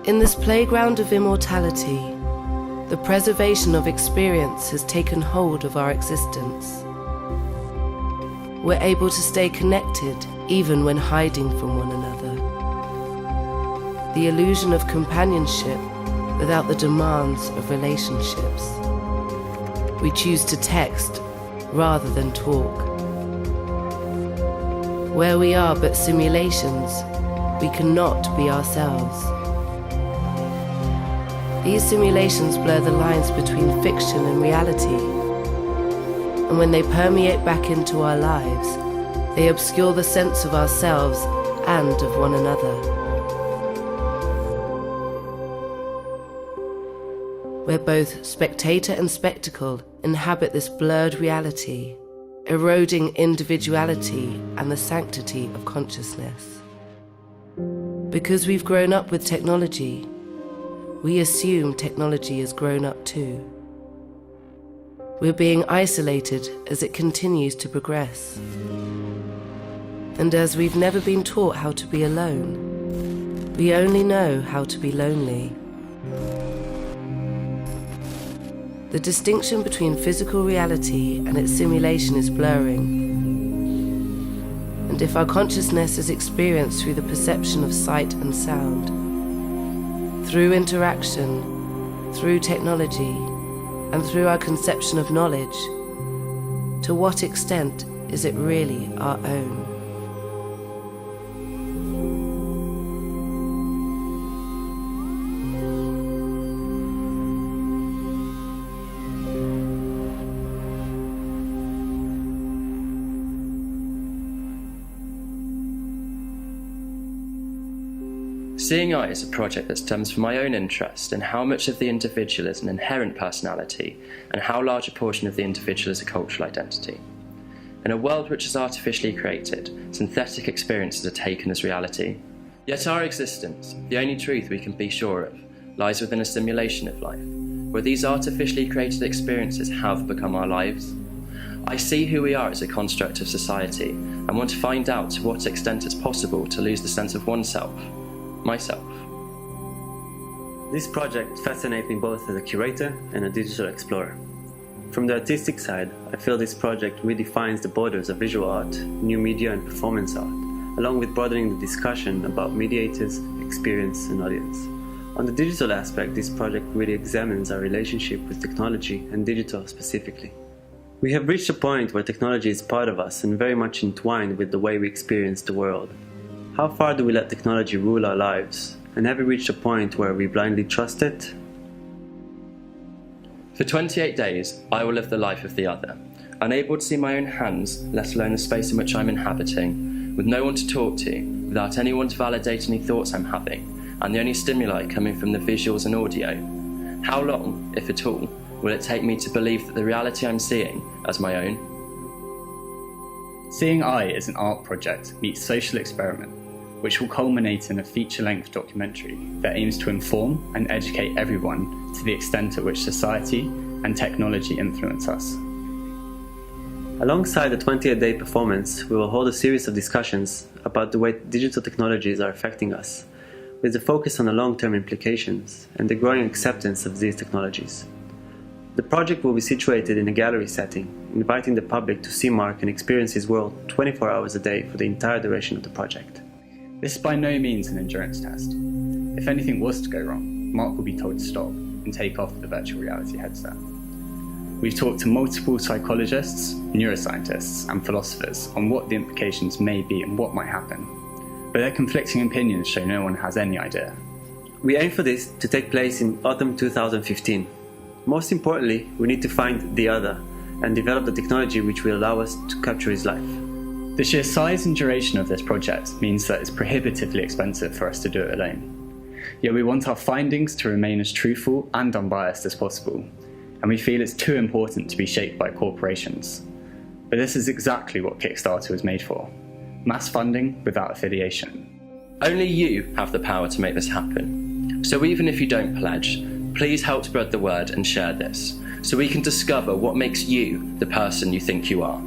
In this playground of immortality, the preservation of experience has taken hold of our existence. We're able to stay connected even when hiding from one another. The illusion of companionship without the demands of relationships. We choose to text rather than talk. Where we are but simulations, we cannot be ourselves. These simulations blur the lines between fiction and reality, and when they permeate back into our lives, they obscure the sense of ourselves and of one another. Where both spectator and spectacle inhabit this blurred reality, eroding individuality and the sanctity of consciousness. Because we've grown up with technology, we assume technology has grown up too. We're being isolated as it continues to progress. And as we've never been taught how to be alone, we only know how to be lonely. The distinction between physical reality and its simulation is blurring. And if our consciousness is experienced through the perception of sight and sound, through interaction, through technology, and through our conception of knowledge, to what extent is it really our own? Seeing I is a project that stems from my own interest in how much of the individual is an inherent personality and how large a portion of the individual is a cultural identity. In a world which is artificially created, synthetic experiences are taken as reality. Yet our existence, the only truth we can be sure of, lies within a simulation of life, where these artificially created experiences have become our lives. I see who we are as a construct of society and want to find out to what extent it's possible to lose the sense of oneself. Myself. This project fascinates me both as a curator and a digital explorer. From the artistic side, I feel this project redefines the borders of visual art, new media and performance art, along with broadening the discussion about mediators, experience and audience. On the digital aspect, this project really examines our relationship with technology and digital specifically. We have reached a point where technology is part of us and very much entwined with the way we experience the world. How far do we let technology rule our lives? And have we reached a point where we blindly trust it? For 28 days, I will live the life of the other, unable to see my own hands, let alone the space in which I'm inhabiting, with no one to talk to, without anyone to validate any thoughts I'm having, and the only stimuli coming from the visuals and audio. How long, if at all, will it take me to believe that the reality I'm seeing as my own? Seeing I is an art project meets social experiment, which will culminate in a feature-length documentary that aims to inform and educate everyone to the extent at which society and technology influence us. Alongside the 28-day performance, we will hold a series of discussions about the way digital technologies are affecting us, with a focus on the long-term implications and the growing acceptance of these technologies. The project will be situated in a gallery setting, inviting the public to see Mark and experience his world 24 hours a day for the entire duration of the project. This is by no means an endurance test. If anything was to go wrong, Mark will be told to stop and take off the virtual reality headset. We've talked to multiple psychologists, neuroscientists, and philosophers on what the implications may be and what might happen, but their conflicting opinions show no one has any idea. We aim for this to take place in autumn 2015. Most importantly, we need to find the other and develop the technology which will allow us to capture his life. The sheer size and duration of this project means that it's prohibitively expensive for us to do it alone. Yet we want our findings to remain as truthful and unbiased as possible, and we feel it's too important to be shaped by corporations. But this is exactly what Kickstarter was made for: mass funding without affiliation. Only you have the power to make this happen. So even if you don't pledge, please help spread the word and share this, so we can discover what makes you the person you think you are.